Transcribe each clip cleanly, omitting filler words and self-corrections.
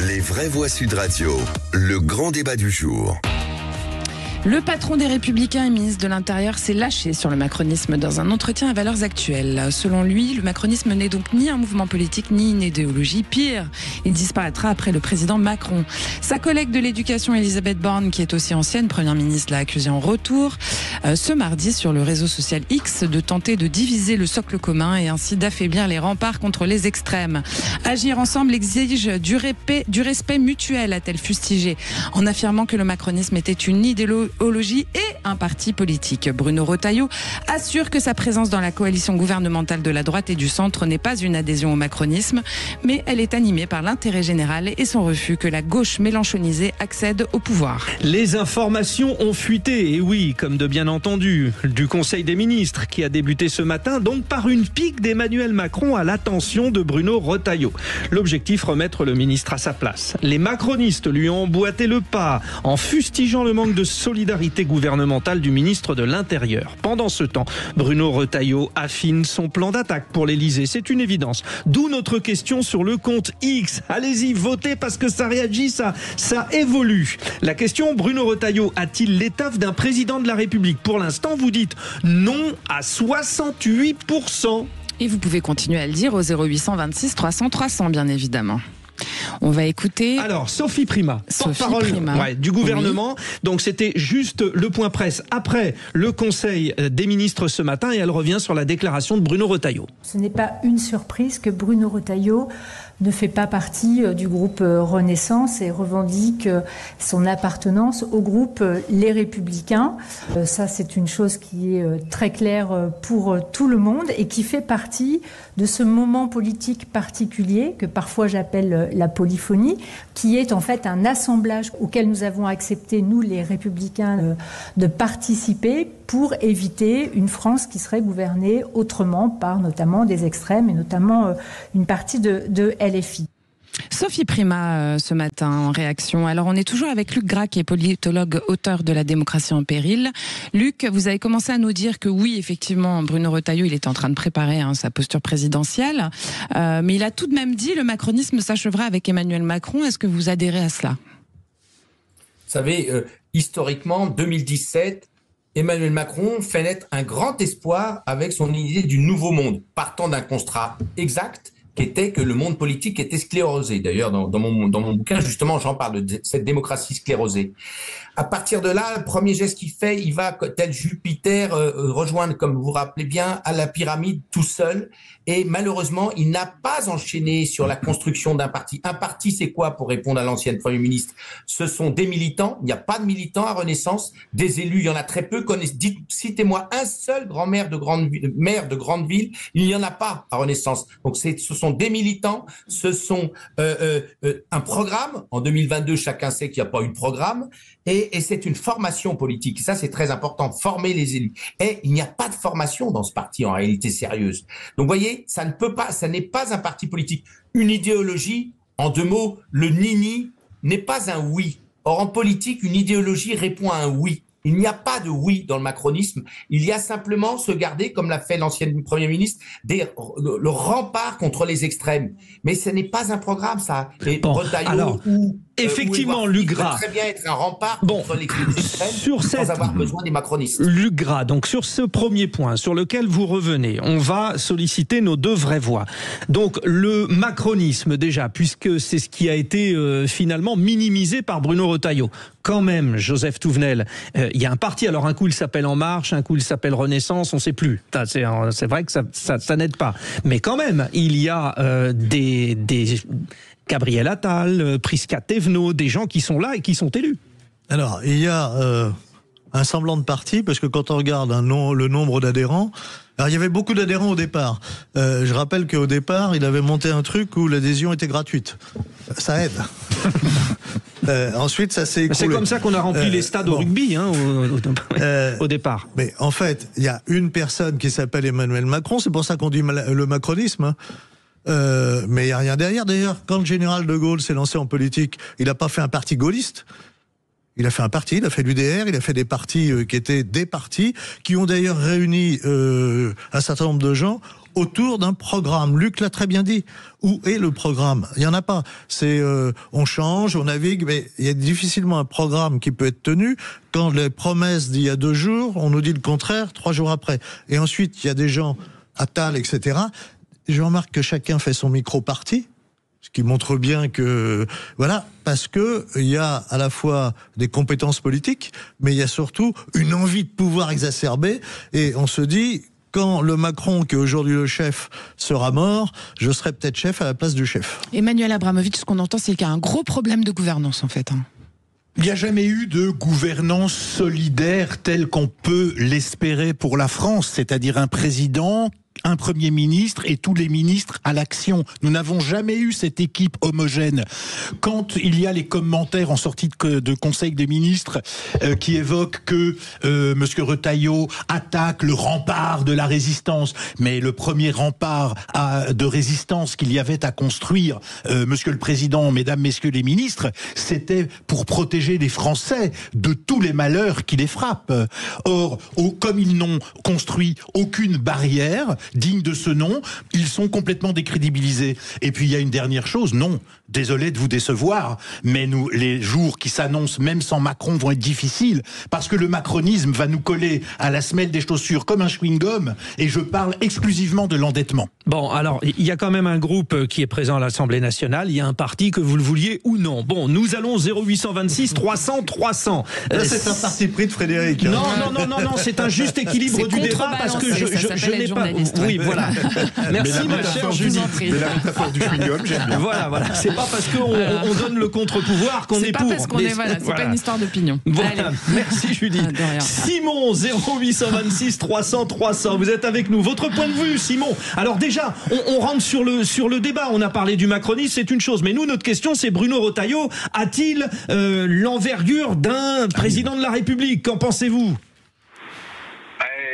Les vraies voix Sud Radio, le grand débat du jour. Le patron des Républicains et ministre de l'Intérieur s'est lâché sur le macronisme dans un entretien à Valeurs Actuelles. Selon lui, le macronisme n'est donc ni un mouvement politique ni une idéologie. Pire, il disparaîtra après le président Macron. Sa collègue de l'éducation, Elisabeth Borne, qui est aussi ancienne première ministre, l'a accusé en retour ce mardi sur le réseau social X de tenter de diviser le socle commun et ainsi d'affaiblir les remparts contre les extrêmes. Agir ensemble exige du respect mutuel, a-t-elle fustigé, en affirmant que le macronisme était une idéologie et un parti politique. Bruno Retailleau assure que sa présence dans la coalition gouvernementale de la droite et du centre n'est pas une adhésion au macronisme, mais elle est animée par l'intérêt général et son refus que la gauche mélenchonisée accède au pouvoir. Les informations ont fuité, et oui, comme de bien entendu, du Conseil des ministres qui a débuté ce matin, donc par une pique d'Emmanuel Macron à l'attention de Bruno Retailleau. L'objectif, remettre le ministre à sa place. Les macronistes lui ont emboîté le pas en fustigeant le manque de solidarité gouvernementale du ministre de l'Intérieur. Pendant ce temps, Bruno Retailleau affine son plan d'attaque pour l'Élysée. C'est une évidence. D'où notre question sur le compte X. Allez-y, votez parce que ça réagit, ça évolue. La question, Bruno Retailleau a-t-il l'étoffe d'un président de la République? Pour l'instant, vous dites non à 68%. Et vous pouvez continuer à le dire au 0800 26 300 300, bien évidemment. On va écouter... Alors, Sophie Primas, porte-parole du gouvernement. Oui. Donc, c'était juste le point presse après le Conseil des ministres ce matin et elle revient sur la déclaration de Bruno Retailleau. Ce n'est pas une surprise que Bruno Retailleau ne fait pas partie du groupe Renaissance et revendique son appartenance au groupe Les Républicains. Ça, c'est une chose qui est très claire pour tout le monde et qui fait partie de ce moment politique particulier que parfois j'appelle la polyphonie, qui est en fait un assemblage auquel nous avons accepté, nous les Républicains, de participer pour éviter une France qui serait gouvernée autrement par notamment des extrêmes et notamment une partie de LFI. Sophie Primas, ce matin, en réaction. Alors, on est toujours avec Luc Gras, qui est politologue, auteur de La démocratie en péril. Luc, vous avez commencé à nous dire que oui, effectivement, Bruno Retailleau, il était en train de préparer sa posture présidentielle. Mais il a tout de même dit le macronisme s'achèvera avec Emmanuel Macron. Est-ce que vous adhérez à cela? Vous savez, historiquement, 2017... Emmanuel Macron fait naître un grand espoir avec son idée du nouveau monde, partant d'un constat exact qui était que le monde politique était sclérosé. D'ailleurs, dans mon bouquin, justement, j'en parle de cette démocratie sclérosée. À partir de là, le premier geste qu'il fait, il va, tel Jupiter, rejoindre, comme vous vous rappelez bien, à la pyramide tout seul. Et malheureusement, il n'a pas enchaîné sur la construction d'un parti. Un parti, c'est quoi, pour répondre à l'ancienne Premier ministre? Ce sont des militants. Il n'y a pas de militants à Renaissance. Des élus, il y en a très peu. Citez-moi un seul maire de grande ville. Il n'y en a pas à Renaissance. Donc, ce sont des militants. Ce sont un programme. En 2022, chacun sait qu'il n'y a pas eu de programme. Et c'est une formation politique. Ça, c'est très important. Former les élus. Et il n'y a pas de formation dans ce parti, en réalité sérieuse. Donc, vous voyez, ça n'est pas un parti politique. Une idéologie, en deux mots, le nini n'est pas un oui. Or, en politique, une idéologie répond à un oui. Il n'y a pas de oui dans le macronisme. Il y a simplement se garder, comme l'a fait l'ancienne Premier ministre, le rempart contre les extrêmes. Mais ce n'est pas un programme, ça. Et bon, alors, effectivement, Luc Gras peut très bien être un rempart contre les extrêmes sans avoir besoin des macronistes. Luc Gras, donc sur ce premier point sur lequel vous revenez, on va solliciter nos deux vraies voix. Donc le macronisme déjà, puisque c'est ce qui a été finalement minimisé par Bruno Retailleau. Quand même, Joseph Touvenel, il y a un parti, alors un coup il s'appelle En Marche, un coup il s'appelle Renaissance, on ne sait plus. C'est vrai que ça n'aide pas. Mais quand même, il y a des Gabriel Attal, Prisca Thévenot, des gens qui sont là et qui sont élus. Alors, il y a un semblant de parti, parce que quand on regarde le nombre d'adhérents, alors il y avait beaucoup d'adhérents au départ. Je rappelle qu'au départ, il avait monté un truc où l'adhésion était gratuite. Ça aide. Ensuite, ça s'est écoulé. C'est comme ça qu'on a rempli les stades au rugby, au départ. Mais en fait, il y a une personne qui s'appelle Emmanuel Macron, c'est pour ça qu'on dit le macronisme. Mais il n'y a rien derrière. D'ailleurs, quand le général de Gaulle s'est lancé en politique, il n'a pas fait un parti gaulliste. Il a fait un parti, il a fait l'UDR, il a fait des partis qui étaient des partis, qui ont d'ailleurs réuni un certain nombre de gens autour d'un programme. Luc l'a très bien dit. Où est le programme? Il n'y en a pas. C'est on change, on navigue, mais il y a difficilement un programme qui peut être tenu quand les promesses d'il y a 2 jours, on nous dit le contraire 3 jours après. Et ensuite, il y a des gens, Attal, etc. Je remarque que chacun fait son micro-parti, ce qui montre bien que, voilà, parce que il y a à la fois des compétences politiques, mais il y a surtout une envie de pouvoir exacerbée, et on se dit, quand le Macron, qui est aujourd'hui le chef, sera mort, je serai peut-être chef à la place du chef. Emmanuel Abramovitch, ce qu'on entend, c'est qu'il y a un gros problème de gouvernance, en fait. Il n'y a jamais eu de gouvernance solidaire telle qu'on peut l'espérer pour la France, c'est-à-dire un président, un Premier ministre et tous les ministres à l'action. Nous n'avons jamais eu cette équipe homogène. Quand il y a les commentaires en sortie de Conseil des ministres qui évoquent que M. Retailleau attaque le rempart de la résistance, mais le premier rempart de résistance qu'il y avait à construire, Monsieur le Président, Mesdames, Messieurs les ministres, c'était pour protéger les Français de tous les malheurs qui les frappent. Or, comme ils n'ont construit aucune barrière digne de ce nom, ils sont complètement décrédibilisés. Et puis il y a une dernière chose, non, désolé de vous décevoir, mais les jours qui s'annoncent, même sans Macron, vont être difficiles, parce que le macronisme va nous coller à la semelle des chaussures comme un chewing-gum, et je parle exclusivement de l'endettement. Bon, alors, il y a quand même un groupe qui est présent à l'Assemblée nationale, il y a un parti, que vous le vouliez ou non. Bon, nous allons 0826 300 300. Là, c'est un parti pris de Frédéric. Hein. Non, c'est un juste équilibre du débat, parce que je n'ai pas... Oui, voilà. Merci, ma chère Julie. Mais la métaphore du chewing-gum, j'aime bien. Voilà. C'est pas parce qu'on donne le contre-pouvoir qu'on est pour. C'est pas parce qu'on est, voilà, c'est pas une histoire d'opinion. Voilà, merci Julie. Simon, 0826 300 300, vous êtes avec nous. Votre point de vue, Simon. Alors déjà, on rentre sur le débat. On a parlé du macronisme, c'est une chose. Mais nous, notre question, c'est Bruno Retailleau a-t-il l'envergure d'un président de la République? Qu'en pensez-vous?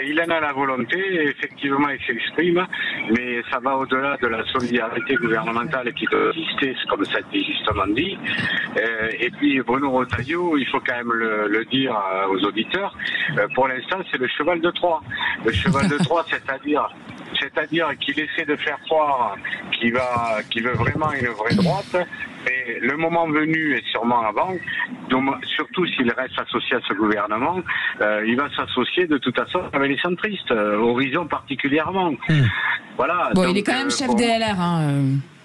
Il en a la volonté, effectivement il s'exprime, mais ça va au-delà de la solidarité gouvernementale qui doit exister, comme ça a été justement dit. Et puis Bruno Retailleau, il faut quand même le dire aux auditeurs, pour l'instant c'est le cheval de Troie. Le cheval de Troie, c'est-à-dire qu'il essaie de faire croire qu'il veut vraiment une vraie droite, mais le moment venu, et sûrement avant, surtout s'il reste associé à ce gouvernement, il va s'associer de toute façon avec les centristes, Horizon particulièrement. Voilà. Bon, donc, il est quand même chef des LR,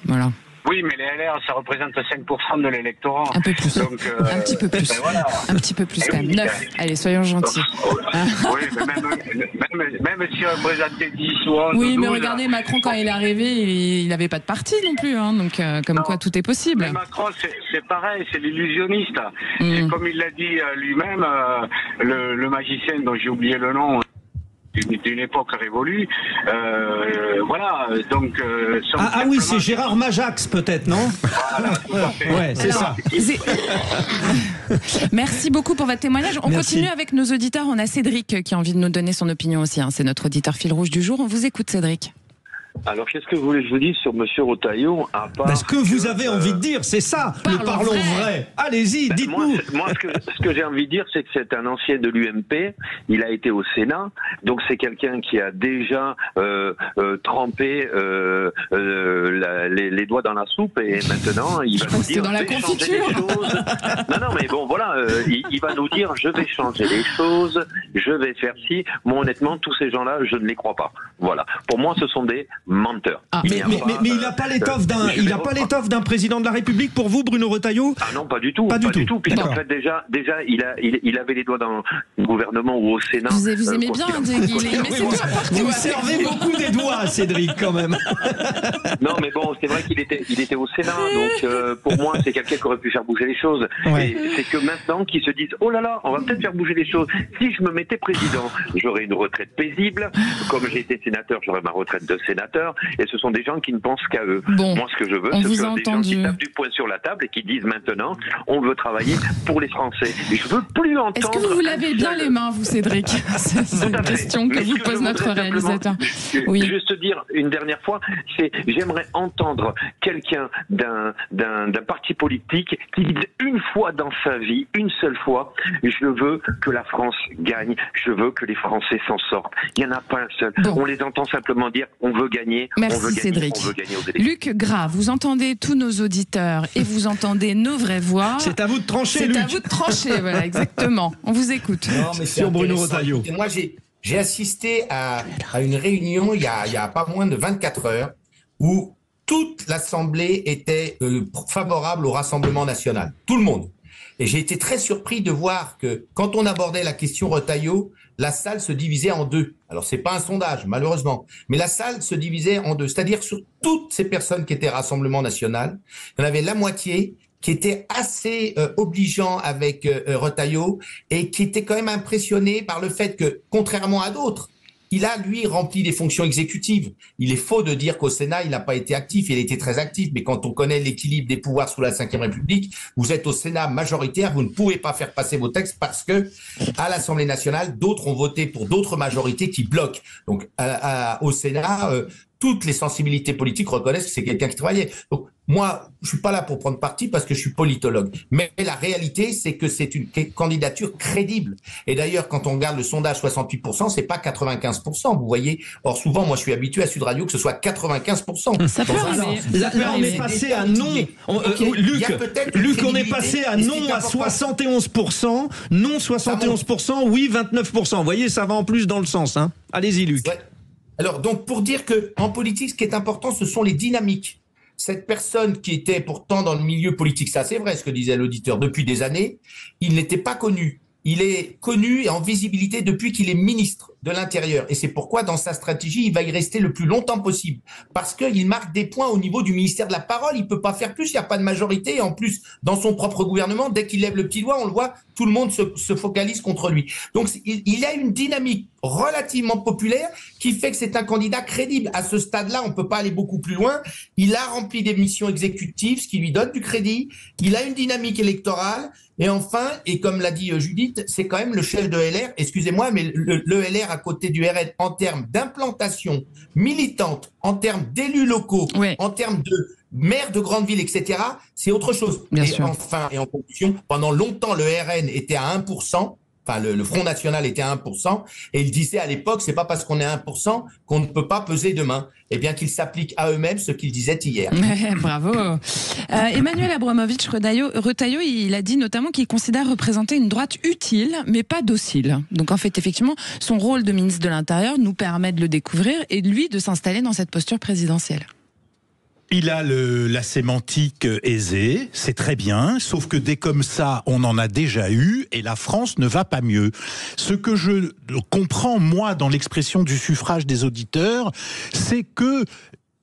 voilà. Oui, mais les LR, ça représente 5% de l'électorat. Un peu plus. Donc, un petit peu plus. Ben voilà. Un petit peu plus quand même. 9. Allez, soyons gentils. Oui, mais même si on représentait 10 ou 11 oui, ou 12, mais regardez, Macron, quand il est arrivé, il n'avait pas de parti non plus. Donc, comme quoi, tout est possible. Mais Macron, c'est pareil, c'est l'illusionniste. C'est comme il l'a dit lui-même, le magicien dont j'ai oublié le nom, d'une époque révolue, voilà, donc... oui, c'est Gérard Majax, peut-être, non? Voilà, ouais, c'est ça. Merci beaucoup pour votre témoignage. On continue avec nos auditeurs. On a Cédric qui a envie de nous donner son opinion aussi. C'est notre auditeur fil rouge du jour. On vous écoute, Cédric. Alors, qu'est-ce que vous voulez que je vous dise sur M. Retailleau, à part... Ce que vous avez envie de dire, c'est ça. Parlons vrai. Allez-y, dites-nous. Moi, ce que j'ai envie de dire, c'est que c'est un ancien de l'UMP. Il a été au Sénat. Donc, c'est quelqu'un qui a déjà trempé les doigts dans la soupe. Et maintenant, il va nous dire, dans la changer les choses. Non, mais bon, voilà. Il va nous dire, je vais changer les choses. Je vais faire ci. Moi, honnêtement, tous ces gens-là, je ne les crois pas. Voilà. Pour moi, ce sont des menteurs. Mais il n'a pas l'étoffe d'un président de la République pour vous, Bruno Retailleau? Ah non, pas du tout. Pas du tout. Puisqu'en fait, déjà, il avait les doigts dans le gouvernement ou au Sénat. Vous aimez bien, vous servez beaucoup des doigts, Cédric, quand même. Non, mais bon, c'est vrai qu'il était au Sénat, donc pour moi, c'est quelqu'un qui aurait pu faire bouger les choses. Ouais. Et c'est que maintenant qu'ils se disent, oh là là, on va peut-être faire bouger les choses. Si je me mettais président, j'aurais une retraite paisible. Comme j'ai été sénateur, j'aurais ma retraite de sénateur. Et ce sont des gens qui ne pensent qu'à eux. Bon, moi, ce que je veux, c'est des gens qui tapent du poing sur la table et qui disent maintenant, on veut travailler pour les Français. Et je veux plus entendre... Est-ce que vous vous lavez bien les mains, vous, Cédric? C'est une question que vous pose notre réalisateur. Oui. Juste dire une dernière fois, j'aimerais entendre quelqu'un d'un parti politique qui dit une fois dans sa vie, une seule fois, je veux que la France gagne, je veux que les Français s'en sortent. Il n'y en a pas un seul. Bon. On les entend simplement dire, on veut gagner. gagner. Merci on veut gagner, Cédric. on veut gagner aux élections. Luc Gras, vous entendez tous nos auditeurs et vous entendez nos vraies voix. C'est à vous de trancher, C'est Luc. à vous de trancher, voilà, exactement. On vous écoute. Non, mais c'est Sur Bruno intéressant. Retailleau. Et moi, j'ai assisté à une réunion il y a pas moins de 24 heures où toute l'Assemblée était favorable au Rassemblement national. Tout le monde. Et j'ai été très surpris de voir que quand on abordait la question Retailleau, la salle se divisait en deux. Alors, c'est pas un sondage, malheureusement, mais la salle se divisait en deux. C'est-à-dire sur toutes ces personnes qui étaient Rassemblement national, il y en avait la moitié qui était assez obligeant avec Retailleau et qui était quand même impressionné par le fait que, contrairement à d'autres, il a, lui, rempli des fonctions exécutives. Il est faux de dire qu'au Sénat, il n'a pas été actif. Il a été très actif. Mais quand on connaît l'équilibre des pouvoirs sous la Ve République, vous êtes au Sénat majoritaire, vous ne pouvez pas faire passer vos textes parce que, à l'Assemblée nationale, d'autres ont voté pour d'autres majorités qui bloquent. Donc, au Sénat, toutes les sensibilités politiques reconnaissent que c'est quelqu'un qui travaillait. Donc, moi, je suis pas là pour prendre parti parce que je suis politologue. Mais la réalité, c'est que c'est une candidature crédible. Et d'ailleurs, quand on regarde le sondage 68%, c'est pas 95%. Vous voyez. Or, souvent, moi, je suis habitué à Sud Radio que ce soit 95%. Ça peut arriver. Là, on est passé à non. Luc, on est passé à non à 71%, non 71%, oui 29%. Vous voyez, ça va en plus dans le sens. Hein. Allez-y, Luc. Ouais. Alors, donc, pour dire que en politique, ce qui est important, ce sont les dynamiques. Cette personne qui était pourtant dans le milieu politique, ça c'est vrai ce que disait l'auditeur, depuis des années, il n'était pas connu. Il est connu et en visibilité depuis qu'il est ministre de l'Intérieur. Et c'est pourquoi, dans sa stratégie, il va y rester le plus longtemps possible. Parce qu'il marque des points au niveau du ministère de la Parole. Il peut pas faire plus, il n'y a pas de majorité. Et en plus, dans son propre gouvernement, dès qu'il lève le petit doigt, on le voit, tout le monde se focalise contre lui. Donc, il a une dynamique relativement populaire qui fait que c'est un candidat crédible. À ce stade-là, on peut pas aller beaucoup plus loin. Il a rempli des missions exécutives, ce qui lui donne du crédit. Il a une dynamique électorale. Et enfin, et comme l'a dit Judith, c'est quand même le chef de LR, excusez-moi, mais le LR à côté du RN en termes d'implantation militante, en termes d'élus locaux, oui, en termes de maire de grande ville, etc., c'est autre chose. Bien et sûr. enfin, et en conclusion, pendant longtemps, le RN était à 1%. Enfin, le Front National était à 1%, et il disait à l'époque, c'est pas parce qu'on est à 1% qu'on ne peut pas peser demain. Eh bien, qu'ils s'appliquent à eux-mêmes ce qu'ils disaient hier. Bravo. Emmanuel Abramovich-Retailleau, il a dit notamment qu'il considère représenter une droite utile, mais pas docile. Donc en fait, effectivement, son rôle de ministre de l'Intérieur nous permet de le découvrir et lui de s'installer dans cette posture présidentielle. Il a la sémantique aisée, c'est très bien, sauf que des comme ça, on en a déjà eu, et la France ne va pas mieux. Ce que je comprends, moi, dans l'expression du suffrage des auditeurs, c'est que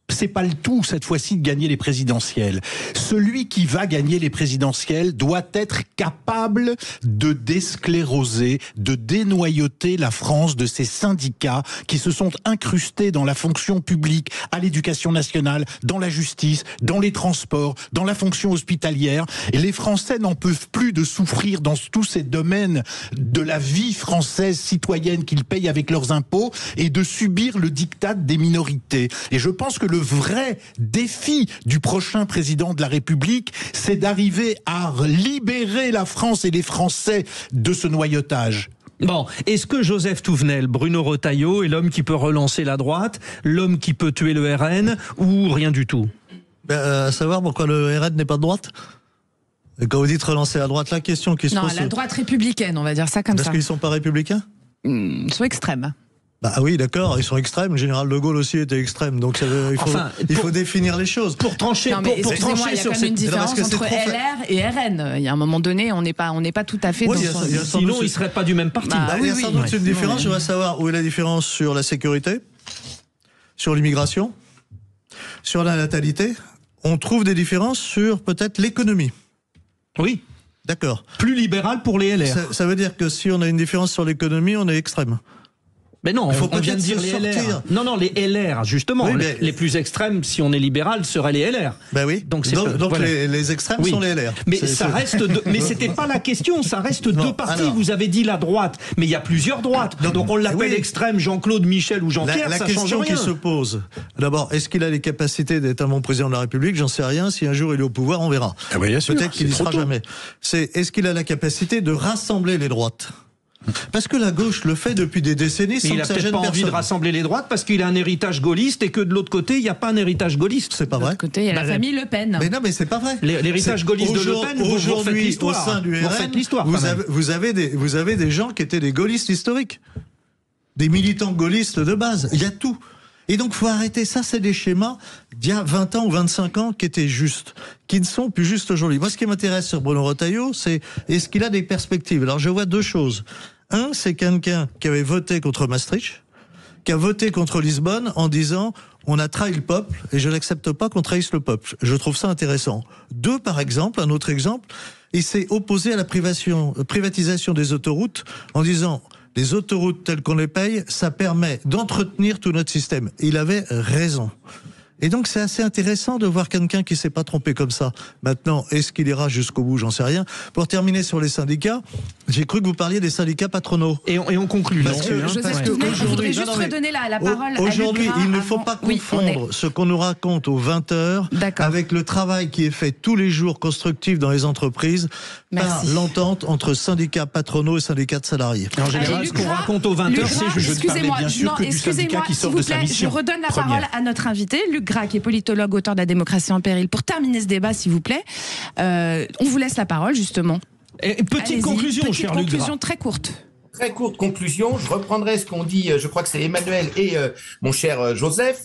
c'est pas le tout, cette fois-ci, de gagner les présidentielles. Celui qui va gagner les présidentielles doit être capable de déscléroser, de dénoyauter la France de ces syndicats qui se sont incrustés dans la fonction publique, à l'éducation nationale, dans la justice, dans les transports, dans la fonction hospitalière. Et les Français n'en peuvent plus de souffrir dans tous ces domaines de la vie française citoyenne qu'ils payent avec leurs impôts et de subir le diktat des minorités. Et je pense que le vrai défi du prochain président de la République, c'est d'arriver à libérer la France et les Français de ce noyautage. Bon, est-ce que Joseph Touvenel, Bruno Retailleau est l'homme qui peut relancer la droite, l'homme qui peut tuer le RN, ou rien du tout? À savoir pourquoi le RN n'est pas de droite. Et quand vous dites relancer la droite, la question qui se pose... Non, la droite républicaine, on va dire ça comme parce ça. qu'ils ne sont pas républicains? Ils sont extrêmes. Bah oui, d'accord, ils sont extrêmes. Le général de Gaulle aussi était extrême. Donc il faut définir les choses. Pour trancher, non, mais pour trancher il y a sur quand même une différence entre LR et RN. Il y a un moment donné, on n'est pas tout à fait dans son... Sinon, ils ne seraient pas du même parti. Il y a sans doute une différence. Je voudrais savoir où est la différence sur la sécurité, sur l'immigration, sur la natalité. On trouve des différences sur peut-être l'économie. Oui. D'accord. Plus libéral pour les LR. Ça veut dire que si on a une différence sur l'économie, on est extrême. Mais non, il faut on vient de dire les LR. Non, les LR, justement. Oui, les plus extrêmes, si on est libéral, seraient les LR. Ben oui. Donc voilà. les extrêmes sont les LR. Mais ça reste. Mais c'était pas la question. Ça reste deux partis. Alors, vous avez dit la droite, mais il y a plusieurs droites. Donc on l'appelle extrême, Jean-Claude, Michel ou Jean-Pierre. La question qui se pose. D'abord, est-ce qu'il a les capacités d'être un bon président de la République? J'en sais rien. Si un jour il est au pouvoir, on verra. Ah bah, bien sûr, peut-être qu'il n'y sera jamais. Est-ce qu'il a la capacité de rassembler les droites? Parce que la gauche le fait depuis des décennies sans il que a ça peut-être gêne pas envie personne. de rassembler les droites parce qu'il a un héritage gaulliste et que de l'autre côté, il n'y a pas un héritage gaulliste. C'est pas De vrai. l'autre côté, il y a la famille Le Pen. Mais non, mais c'est pas vrai. L'héritage C'est- gaulliste de Le Pen, vous refaites aujourd'hui, au l'histoire. sein du Vous refaites RN, l'histoire, quand même. vous avez des gens qui étaient des gaullistes historiques. Des militants gaullistes de base. Il y a tout. Et donc, faut arrêter ça. C'est des schémas d'il y a 20 ans ou 25 ans qui étaient justes, qui ne sont plus justes aujourd'hui. Moi, ce qui m'intéresse sur Bruno Retailleau, c'est est-ce qu'il a des perspectives. Alors, je vois deux choses. Un, c'est quelqu'un qui avait voté contre Maastricht, qui a voté contre Lisbonne en disant on a trahi le peuple et je n'accepte pas qu'on trahisse le peuple. Je trouve ça intéressant. Deux, par exemple, un autre exemple, il s'est opposé à la privatisation des autoroutes en disant les autoroutes telles qu'on les paye, ça permet d'entretenir tout notre système. Et il avait raison. Et donc c'est assez intéressant de voir quelqu'un qui s'est pas trompé comme ça. Maintenant, est-ce qu'il ira jusqu'au bout? J'en sais rien. Pour terminer sur les syndicats, j'ai cru que vous parliez des syndicats patronaux. Et on conclut. Parce que, Joseph que Touvenel, je voudrais aujourd'hui- juste non, mais redonner la parole à aujourd'hui, Luc Gras il ne avant- faut pas Oui, confondre ce qu'on nous raconte aux 20h D'accord. avec le travail qui est fait tous les jours constructif dans les entreprises par Merci. l'entente entre syndicats patronaux et syndicats de salariés. En général, Allez, ce qu'on Luc Gras, raconte aux 20h, Luc c'est Gras, juste. excusez-moi, bien sûr non, que du syndicat excusez-moi, qui sort s'il de vous sa plaît, mission je redonne la première. parole à notre invité, Luc Gras, qui est politologue, auteur de La démocratie en péril. Pour terminer ce débat, s'il vous plaît, on vous laisse la parole, justement. Et petite Allez-y, conclusion, petite cher Luc Gras. conclusion très courte. Très courte conclusion, je reprendrai ce qu'ont dit, je crois que c'est Emmanuel et mon cher Joseph.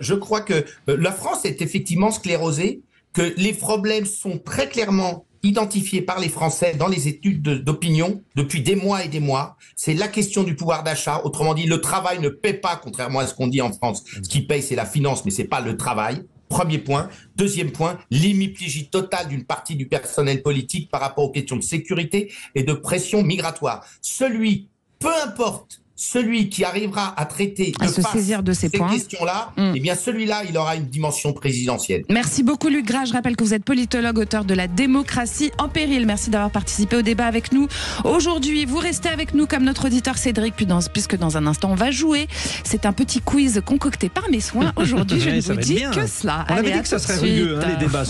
Je crois que la France est effectivement sclérosée, que les problèmes sont très clairement identifiés par les Français dans les études d'opinion depuis des mois et des mois. C'est la question du pouvoir d'achat. Autrement dit, le travail ne paie pas, contrairement à ce qu'on dit en France. Ce qui paye, c'est la finance, mais c'est pas le travail. Premier point. Deuxième point, l'hémiplégie totale d'une partie du personnel politique par rapport aux questions de sécurité et de pression migratoire. Peu importe, celui qui arrivera à traiter À se saisir de ces points. questions-là, eh bien celui-là, il aura une dimension présidentielle. Merci beaucoup Luc Gras. Je rappelle que vous êtes politologue, auteur de La démocratie en péril. Merci d'avoir participé au débat avec nous. Aujourd'hui, vous restez avec nous comme notre auditeur Cédric, puisque dans un instant, on va jouer. C'est un petit quiz concocté par mes soins. Aujourd'hui, je ne Ça vous va être dis bien. que cela. On Allez, avait dit à que ça tout de serait rugueux, suite. les débats.